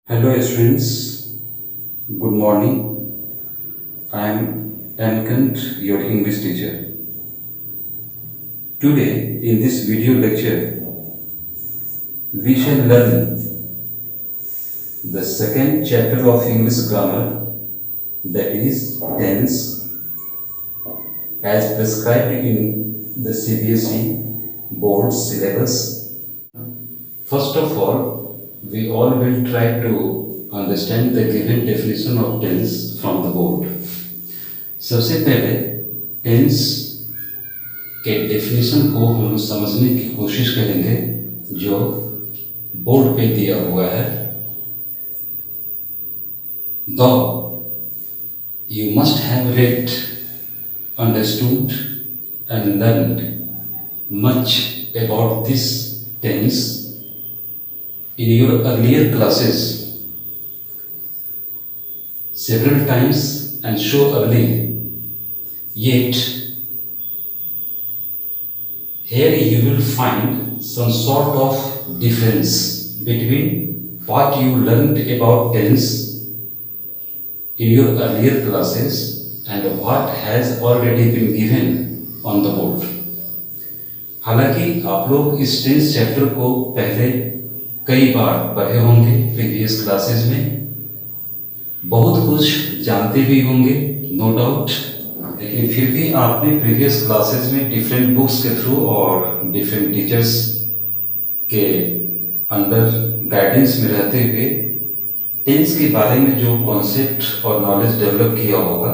Hello students, good morning. I am Ankant, your English teacher. Today in this video lecture, we shall learn the second chapter of English grammar, that is tense, as prescribed in the CBSE board syllabus. First of all, we all will try to understand the given definition of tense from the board. सबसे पहले tense के definition को हम समझने की कोशिश करेंगे जो बोर्ड पे दिया हुआ है. Though you must have read, understood and learned much about this tense in your earlier classes several times and so early, yet here you will find some sort of difference between what you learned about tense in your earlier classes and what has already been given on the board. हालांकि आप लोग इस tense chapter को पहले कई बार पढ़े होंगे previous classes में, बहुत कुछ जानते भी होंगे नो डाउट, लेकिन फिर भी आपने प्रीवियस क्लासेस में डिफरेंट बुक्स के थ्रू और डिफरेंट टीचर्स के अंडर गाइडेंस में रहते हुए टेंस के बारे में जो कॉन्सेप्ट और नॉलेज डेवलप किया होगा,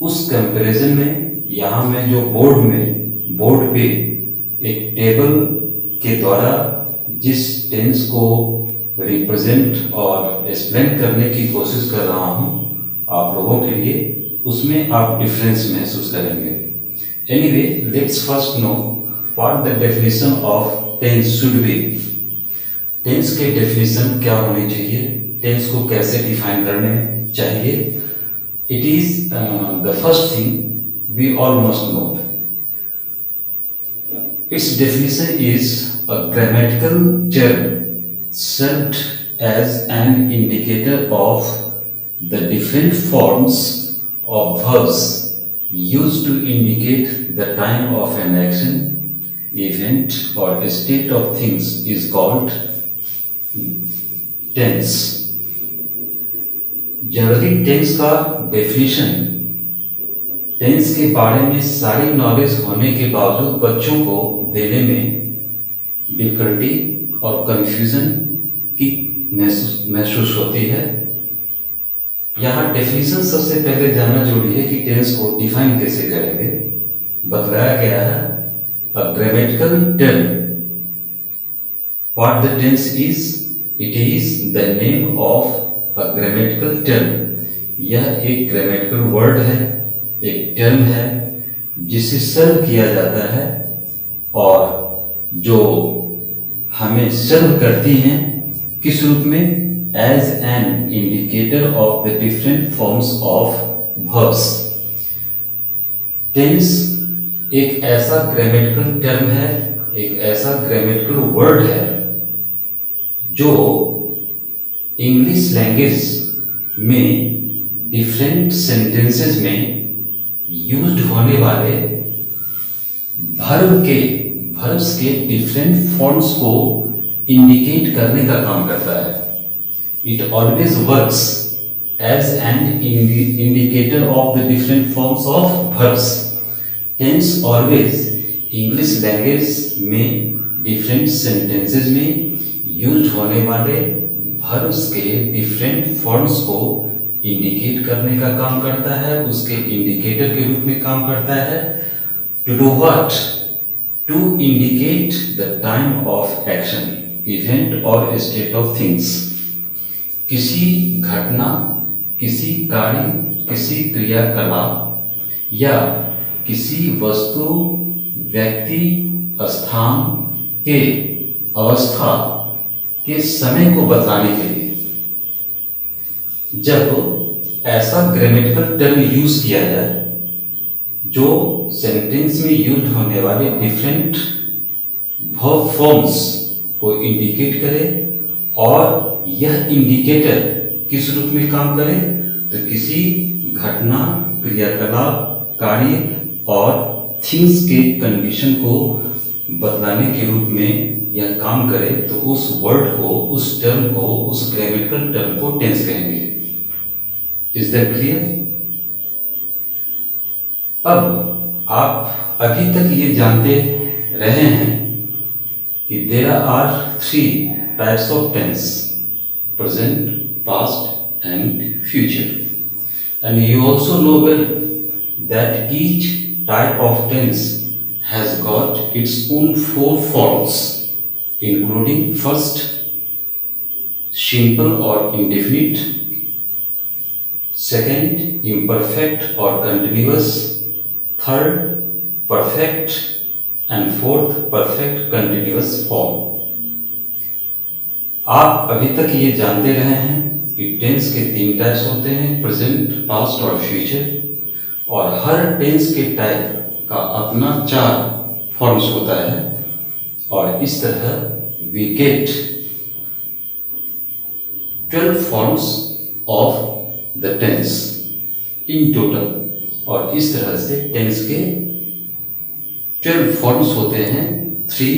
उस कंपैरिजन में यहाँ मैं जो बोर्ड पे एक टेबल के द्वारा जिस टेंस को रिप्रेजेंट और एक्सप्लेन करने की कोशिश कर रहा हूँ आप लोगों के लिए, उसमें आप डिफरेंस महसूस करेंगे. Anyway, let's first know what the definition of tense should be. Tense के डेफिनेशन क्या होनी चाहिए, टेंस को कैसे डिफाइन करने चाहिए. It is the first thing we all must know. Its definition is a grammatical term served as an indicator of the different forms of verbs used to indicate the time of an action, event or a state of things is called tense. Generally tense का definition, tense के बारे में सारी knowledge होने के बावजूद बच्चों को देने में डिफिकल्टी और कंफ्यूजन की महसूस होती है. यहाँ डेफिनेशन सबसे पहले जानना जरूरी है कि टेंस को डिफाइन कैसे करेंगे. बतलाया गया है a grammatical term. What the tense is, it is the name of a grammatical term. यह एक ग्रामेटिकल वर्ड है, एक टर्म है जिसे सर्व किया जाता है और जो हमें सर्व करती हैं किस रूप में, as an indicator of the different forms of verbs. Tense एक ऐसा ग्रामेटिकल टर्म है, एक ऐसा ग्रामेटिकल वर्ड है जो इंग्लिश लैंग्वेज में डिफरेंट सेंटेंसेस में यूज्ड होने वाले वर्ब्स के डिफरेंट फॉर्म्स को इंडिकेट करने का काम करता है. It always works as an indicator of the different forms of verbs. Tense always English language में डिफरेंट सेंटेंसेस में यूज्ड होने वाले वर्ब्स के डिफरेंट फॉर्म्स को इंडिकेट करने का काम करता है, उसके इंडिकेटर के रूप में काम करता है. To do what, to indicate the time of action, event or state of things. किसी घटना, किसी कार्य, किसी क्रियाकलाप या किसी वस्तु, व्यक्ति, स्थान के अवस्था के समय को बतलाने के लिए जब ऐसा ग्रामेटिकल टर्म यूज किया जाए जो सेंटेंस में यूज होने वाले डिफरेंट वर्ब फॉर्म्स को इंडिकेट करे और यह इंडिकेटर किस रूप में काम करे, तो किसी घटना, क्रियाकलाप, कार्य और थिंग्स के कंडीशन को बतलाने के रूप में यह काम करे, तो उस वर्ड को, उस टर्म को, उस ग्रामेटिकल टर्म को टेंस कहेंगे। Is that clear? अब आप अभी तक ये जानते रहे हैं कि there are 3 types of tense, present, past and future, and you also know well that each type of tense has got its own 4 forms, including first, simple or indefinite; second, imperfect or continuous; third, perfect; and fourth, perfect continuous form. आप अभी तक ये जानते रहे हैं कि tense के 3 types होते हैं, प्रेजेंट, पास्ट और फ्यूचर, और हर टेंस के टाइप का अपना 4 फॉर्म्स होता है, और इस तरह we get 12 forms of the tense in total, और इस तरह से टेंस के 12 फॉर्म्स होते हैं, 3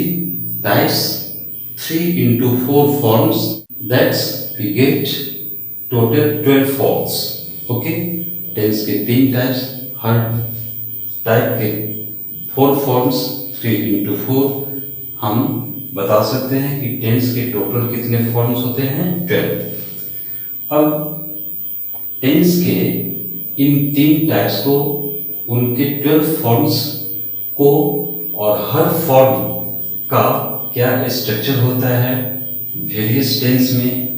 types, 3 into 4 forms, that's we get total 12 forms. Okay, tense के 3 टाइप्स, हर टाइप के 4 फॉर्म्स, 3 into 4, हम बता सकते हैं कि टेंस के टोटल कितने फॉर्म्स होते हैं, 12। अब टेंस के इन 3 टाइप्स को, उनके 12 फॉर्म्स को, और हर फॉर्म का क्या स्ट्रक्चर होता है वेरियस टेंस में,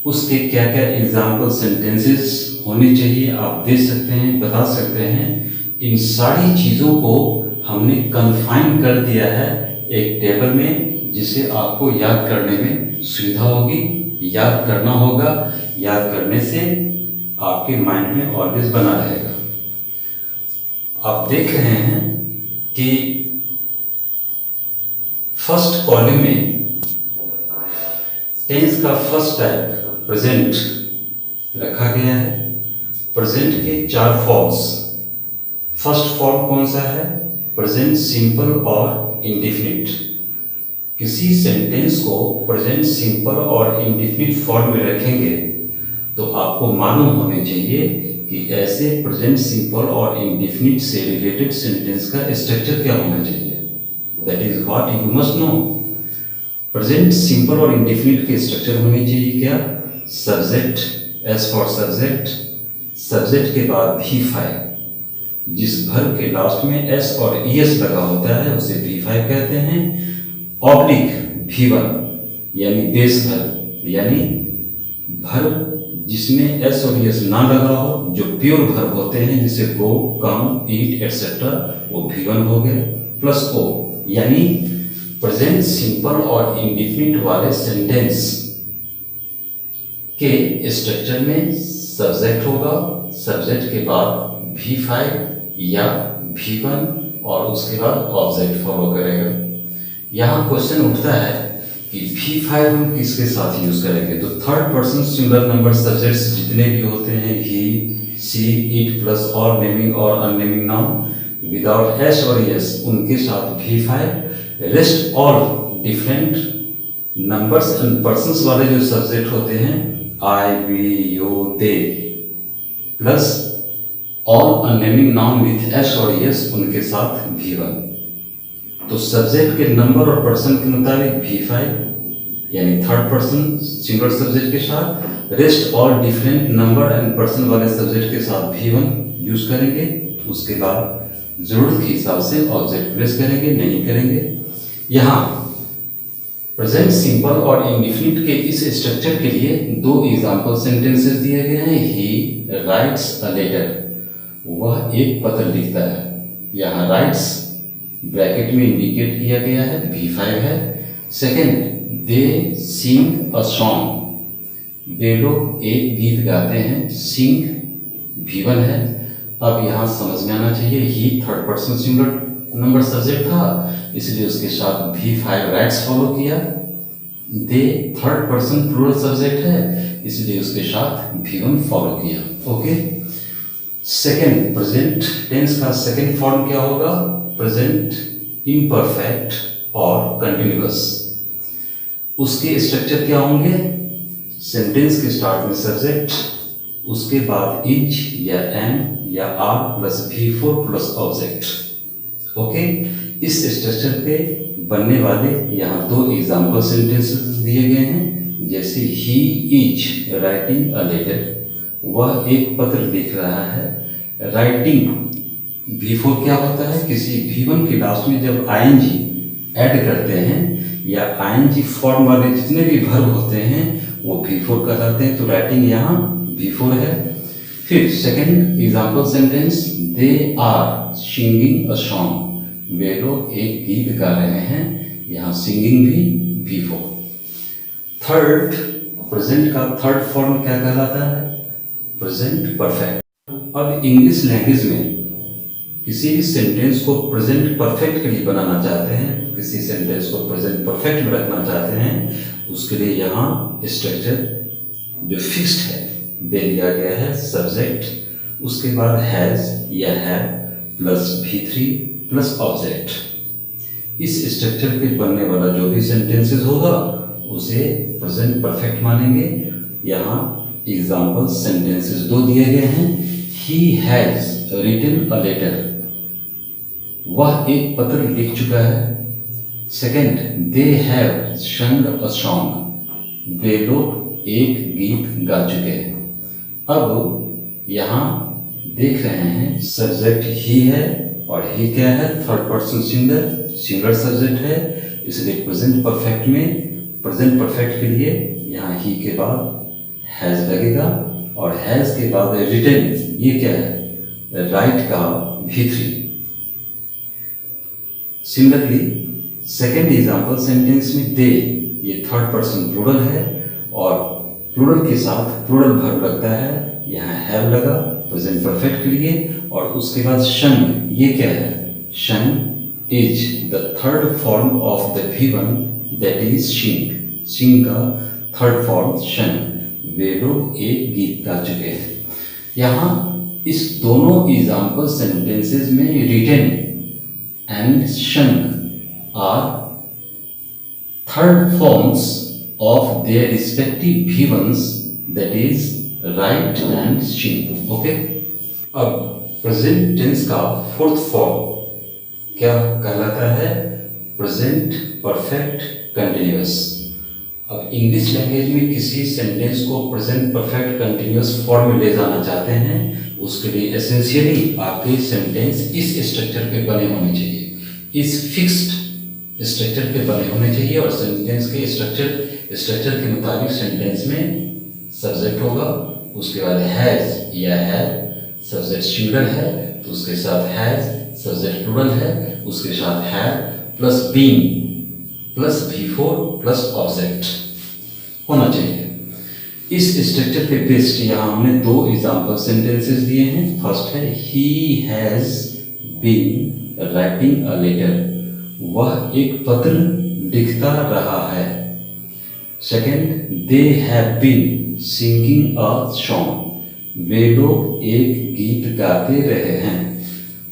उसके क्या क्या एग्जाम्पल सेंटेंसेस होने चाहिए, आप दे सकते हैं, बता सकते हैं। इन सारी चीज़ों को हमने कन्फाइन कर दिया है एक टेबल में, जिसे आपको याद करने में सुविधा होगी, याद करना होगा। याद करने से आपके माइंड में ऑलवेज बना रहेगा। आप देख रहे हैं कि फर्स्ट कॉलम में टेंस का फर्स्ट टाइप प्रेजेंट रखा गया है। प्रेजेंट के 4 फॉर्म्स। फर्स्ट फॉर्म कौन सा है? प्रेजेंट सिंपल और इंडेफिनिट। किसी सेंटेंस को प्रेजेंट सिंपल और इंडेफिनिट फॉर्म में रखेंगे तो आपको मालूम होने चाहिए कि ऐसे प्रेजेंट सिंपल और इंडेफिनिट से रिलेटेड सेंटेंस का स्ट्रक्चर क्या होना चाहिए। That is what you must know. Present simple और इंडेफिनिट के स्ट्रक्चर होने चाहिए क्या? Subject, S for subject, subject के बाद V5, जिस वर्ब के लास्ट में एस और ES लगा होता है उसे V5 कहते हैं। ऑब्लिक V1 यानी बेस वर्ब, यानी वर्ब जिसमें एस और ES ना लगा हो, जो प्योर वर्ब होते हैं जैसे गो, कम, ईट एटसेट्रा, वो V1 हो गए। प्लस O यानी प्रेजेंट सिंपल और इंडेफिनिट वाले सेंटेंस के स्ट्रक्चर में सब्जेक्ट होगा, सब्जेक्ट के बाद V5 या V1 और उसके बाद ऑब्जेक्ट फॉलो करेगा। यहाँ क्वेश्चन उठता है कि V5 हम किसके साथ यूज करेंगे? तो third person singular number subjects जितने भी होते हैं, ही, सी, इट प्लस और नेमिंग और अननेमिंग नाउन विदाउट एस और एस, उनके साथ V5। Rest all different numbers and persons वाले जो सब्जेक्ट होते हैं, I, we, you, they plus all unnaming noun with S और एस, उनके साथ V1। तो सब्जेक्ट के नंबर और पर्सन के मुताबिक V5 यानी थर्ड पर्सन सिंगल सब्जेक्ट के साथ, rest all different number and person वाले सब्जेक्ट के साथ V1 यूज करेंगे। उसके बाद जरूरत के हिसाब से ऑब्जेक्ट प्लेस करेंगे, नहीं करेंगे। यहाँ प्रेजेंट सिंपल और इंडेफिनिट के इस स्ट्रक्चर के लिए 2 एग्जाम्पल सेंटेंसेस दिए गए हैं। ही राइट्स अ लेटर, वह एक पत्र लिखता है। यहाँ राइट्स ब्रैकेट में इंडिकेट किया गया है, V5 है। सेकेंड, दे सिंग अ सॉन्ग, वे लोग एक गीत गाते हैं, सिंग V1 है। अब यहाँ समझ में आना चाहिए, he third person singular number subject था, इसलिए उसके साथ V5 राइट्स फॉलो किया। They third person plural subject है, इसलिए उसके साथ V1 फॉलो किया। ओके, सेकेंड प्रेजेंट टेंस का सेकेंड फॉर्म क्या होगा? प्रेजेंट इम्परफेक्ट और कंटिन्यूअस। उसके स्ट्रक्चर क्या होंगे? सेंटेंस के स्टार्ट में सब्जेक्ट, उसके बाद इज या एम या are plus V4 plus object. Okay, इस स्ट्रक्चर पे बनने वाले यहाँ दो एग्जाम्पल सेंटेंसेस दिए गए हैं। जैसे he is writing a letter, वह एक पत्र लिख रहा है। राइटिंग V4 क्या होता है? किसी V1 के लास्ट में जब ing ऐड करते हैं या ing फॉर्म वाले जितने भी वर्ब होते हैं वो V4 कहलाते हैं, तो राइटिंग यहाँ V4 है। फिर second example sentence, they are singing a song, वे लोग एक गीत गा रहे हैं, यहाँ सिंगिंग भी V4। थर्ड, प्रेजेंट का थर्ड फॉर्म क्या कहलाता है? Present perfect. अब इंग्लिश लैंग्वेज में किसी भी सेंटेंस को प्रेजेंट परफेक्ट के लिए बनाना चाहते हैं, किसी सेंटेंस को प्रेजेंट परफेक्ट में रखना चाहते हैं, उसके लिए यहाँ स्ट्रक्चर जो फिक्स्ड है दे दिया गया है। सब्जेक्ट, उसके बाद हैज या have plus V3 plus object. इस स्ट्रक्चर पे बनने वाला जो भी सेंटेंसेस होगा उसे प्रेजेंट परफेक्ट मानेंगे। यहाँ एग्जाम्पल सेंटेंसेस दो दिए गए हैं। He has written a letter, वह एक पत्र लिख चुका है। सेकेंड, दे हैव संग अ सॉन्ग, वे लोग एक गीत गा चुके हैं। अब यहाँ देख रहे हैं सब्जेक्ट ही है और ही क्या है? थर्ड पर्सन सिंगुलर सब्जेक्ट है, इसलिए प्रेजेंट परफेक्ट में प्रेजेंट परफेक्ट के लिए यहाँ ही के बाद हैज लगेगा और हैज के बाद रिटन, ये क्या है? राइट का V3। Similarly second example sentence में दे, ये थर्ड पर्सन प्लूरल है और प्लूरल के साथ प्लूरल वर्ब लगता है, यहाँ हैव लगा प्रेजेंट परफेक्ट के लिए। और उसके बाद शन, ये क्या है? Sung is the third form of the V1 that is sing. Sing का थर्ड फॉर्म शन, वे लोग एक गीत गा चुके हैं। यहाँ इस दोनों एग्जाम्पल सेंटेंसेस में written and sung are third forms of their respective V1s, that is right and shin। Okay, अब प्रेजेंट टेंस का फोर्थ फॉर्म क्या कहलाता है? Present perfect continuous. अब इंग्लिश लैंग्वेज में किसी सेंटेंस को प्रेजेंट परफेक्ट कंटिन्यूअस फॉर्म में ले जाना चाहते हैं, उसके लिए एसेंशियली आपके सेंटेंस इस स्ट्रक्चर पे बने होने चाहिए, इस फिक्स्ड स्ट्रक्चर पे बने होने चाहिए। और सेंटेंस के स्ट्रक्चर के मुताबिक सेंटेंस में सब्जेक्ट होगा, उसके बाद हैज या हैव, सब्जेक्ट सिंगुलर है तो उसके साथ हैज, सब्जेक्ट प्लूरल है उसके साथ have plus being plus V4 plus object होना चाहिए। इस स्ट्रक्चर पे बेस्ड यहाँ हमने दो एग्जाम्पल सेंटेंसेस दिए हैं। फर्स्ट है he has been writing a letter, वह एक पत्र लिखता रहा है। Second, they have been singing a song, वे लोग एक गीत गाते रहे हैं।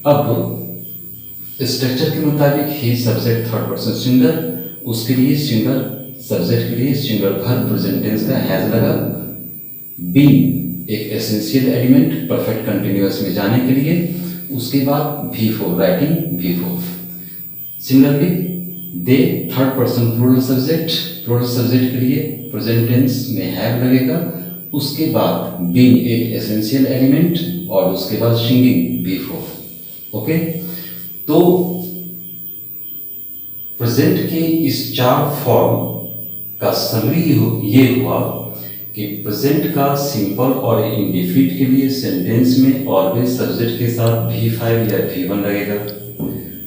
अब स्ट्रक्चर के मुताबिक ही सब्जेक्ट थर्ड पर्सन सिंगुलर, उसके लिए सिंगुलर सब्जेक्ट के लिए सिंगुलर वर्ब प्रेजेंट टेंस का हैज लगा। बीन एक एसेंशियल एलिमेंट परफेक्ट कंटिन्यूअस में जाने के लिए, उसके बाद V4 writing V4। Similarly they third person plural subject के लिए प्रेजेंट टेंस में हैव लगेगा, उसके बाद बीइंग एक एसेंशियल एलिमेंट और उसके बाद सिंगिंग V4। ओके, तो प्रेजेंट के इस चार फॉर्म का समरी ये हुआ कि प्रेजेंट का सिंपल और इंडेफिनिट के लिए सेंटेंस में ऑलवेज सब्जेक्ट के साथ V5 या V1 लगेगा।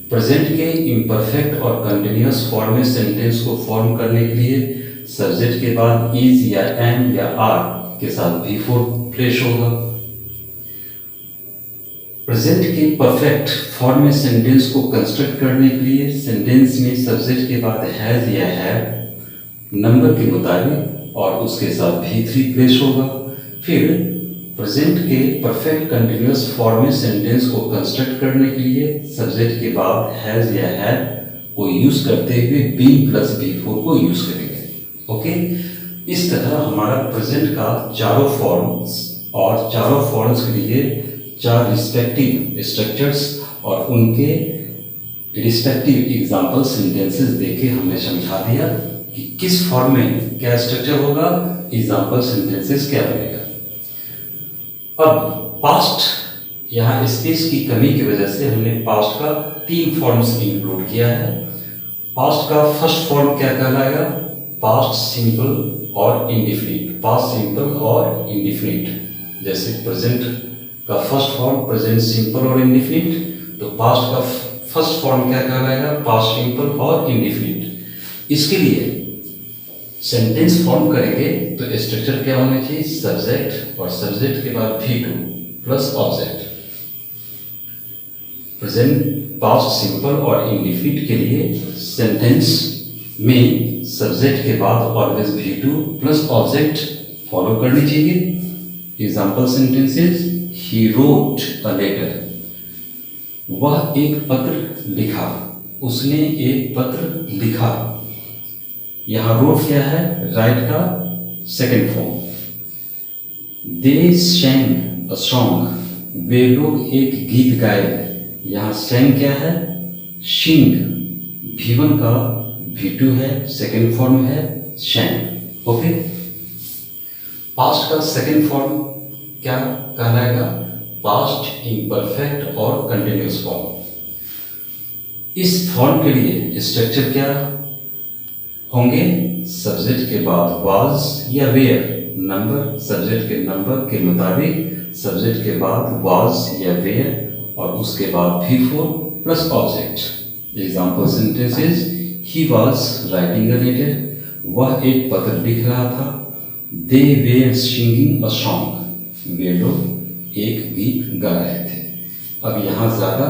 प्रेजेंट के इम्परफेक्ट और कंटिन्यूअस फॉर्म में सेंटेंस को फॉर्म करने के लिए सब्जेक्ट के बाद इज या एम या आर के साथ V4 प्लेस होगा। प्रेजेंट के परफेक्ट फॉर्म में सेंटेंस को कंस्ट्रक्ट करने के लिए सेंटेंस में सब्जेक्ट के बाद हैज या हैव नंबर के मुताबिक और उसके साथ भी3 प्लेस होगा। फिर प्रेजेंट के परफेक्ट कंटिन्यूअस फॉर्म में सेंटेंस को कंस्ट्रक्ट करने के लिए सब्जेक्ट के बाद हैज या हैड को यूज करते हुए बीइंग प्लस बी4 को यूज करेंगे। ओके, इस तरह हमारा प्रेजेंट का चारों फॉर्म्स और चारों फॉर्म्स के लिए 4 रिस्पेक्टिव स्ट्रक्चर्स और उनके रिस्पेक्टिव एग्जाम्पल सेंटेंसेस देके हमने समझा दिया कि किस फॉर्म में क्या स्ट्रक्चर होगा, एग्जाम्पल सेंटेंसेस क्या बनेगा। अब पास्ट, यहाँ स्पेस की कमी की वजह से हमने पास्ट का 3 फॉर्म्स इंक्लूड किया है। पास्ट का फर्स्ट फॉर्म क्या कहलाएगा? पास्ट सिंपल और इंडिफिनिट। पास्ट सिंपल और इंडिफिनिट, जैसे प्रेजेंट का फर्स्ट फॉर्म प्रेजेंट सिंपल और इंडिफिनिट, तो पास्ट का फर्स्ट फॉर्म क्या कहलाएगा? पास्ट सिंपल और इंडिफिनिट। इसके लिए सेंटेंस फॉर्म करेंगे तो स्ट्रक्चर क्या होना चाहिए? सब्जेक्ट और सब्जेक्ट के बाद V2 plus object. Present, past simple और इंडिफिनिट के लिए सेंटेंस में सब्जेक्ट के बाद always V2 plus object follow करनी चाहिए। Example sentences, he wrote a letter, वह एक पत्र लिखा, उसने एक पत्र लिखा। यहाँ रोट क्या है? राइट का second form. They sang a song, वे लोग एक गीत गाए। यहाँ सैंग क्या है? शिंग। V1 का V2 है, सेकेंड फॉर्म है सैंग। ओके, पास्ट का सेकेंड फॉर्म क्या कहलाएगा? पास्ट इम्परफेक्ट और कंटिन्यूअस फॉर्म। इस फॉर्म के लिए स्ट्रक्चर क्या होंगे? सब्जेक्ट के बाद वाज या वेयर, नंबर सब्जेक्ट के नंबर के मुताबिक सब्जेक्ट के बाद वाज या वेयर और उसके बाद V4 plus object. Example sentences, he was writing a letter, वह एक पत्र लिख रहा था। They were singing a song, वे लोग एक गीत गा रहे थे। अब यहाँ ज़्यादा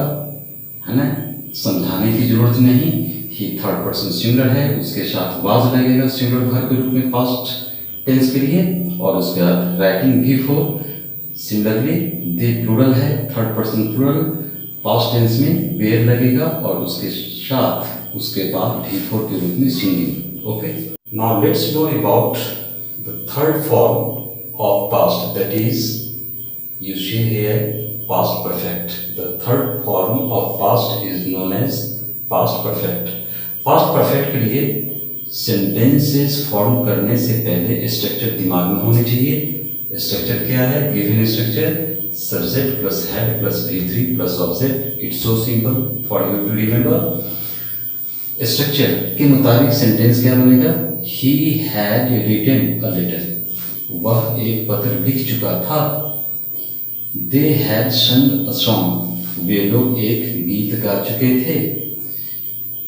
है ना समझाने की जरूरत नहीं। ही थर्ड पर्सन सिंगुलर है, उसके साथ वाज लगेगा सिंगुलर वर्ब के रूप में पास्ट टेंस के लिए, और उसके बाद writing V4। Similarly they plural है, third person plural, past tense में वेयर लगेगा और उसके साथ उसके बाद V4 के रूप में singing. Okay, now let's know about the third form of past, that is you see here past perfect. The third form of past is known as past perfect. Past perfect के लिए sentences form करने से पहले structure दिमाग में होने चाहिए। Structure क्या है? Given structure subject plus head plus V3 plus object. It's so simple for you to remember. Structure के मुताबिक सेंटेंस क्या बनेगा? He had written a letter. वह एक पत्र लिख चुका था। They had sung a song, वे लोग एक गीत गा चुके थे।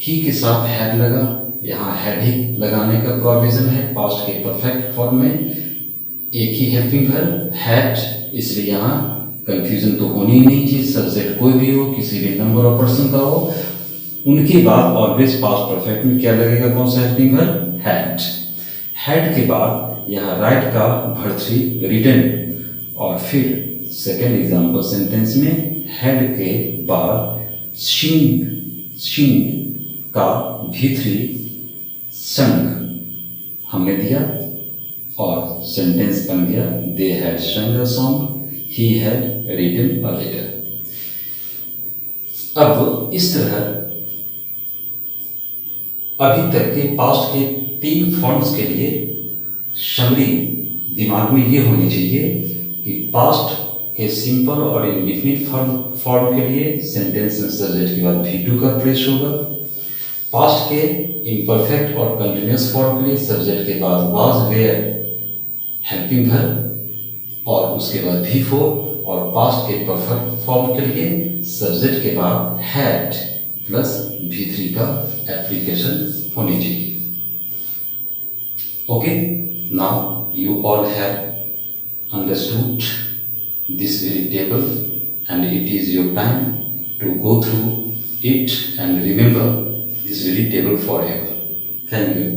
ही के साथ had लगा, यहाँ had ही लगाने का प्रोविजन है पास्ट के परफेक्ट फॉर्म में। एक ही हेल्पिंग वर्ब had, इसलिए यहाँ कंफ्यूजन तो होनी ही नहीं चाहिए। सब्जेक्ट कोई भी हो, किसी भी नंबर और पर्सन का हो, उनके बाद ऑलवेज पास्ट परफेक्ट में क्या लगेगा? कौन सा हेल्पिंग वर्ब? had। had के बाद यहाँ राइट का भर्तरी रिटन, और फिर सेकेंड एग्जाम्पल सेंटेंस में हेड के बाद शिंग का V3 संग हमने दिया और सेंटेंस बन गया they had sung a song, he had written a letter. अब इस तरह अभी तक के पास्ट के 3 फॉर्म्स के लिए समरी दिमाग में ये होनी चाहिए कि पास्ट के सिंपल और इंडिफिनिट फॉर्म के लिए सेंटेंस में सब्जेक्ट के बाद V2 का प्लेस होगा। पास्ट के इम्परफेक्ट और कंटिन्यूअस फॉर्म के लिए सब्जेक्ट के बाद वाज वेयर हेल्पिंग वर्ब और उसके बाद V4, और पास्ट के परफेक्ट फॉर्म के लिए सब्जेक्ट के बाद हैड प्लस V3 का एप्लीकेशन होनी चाहिए। Okay, now you all have understood this very table, and it is your time to go through it and remember this very table forever. Thank you.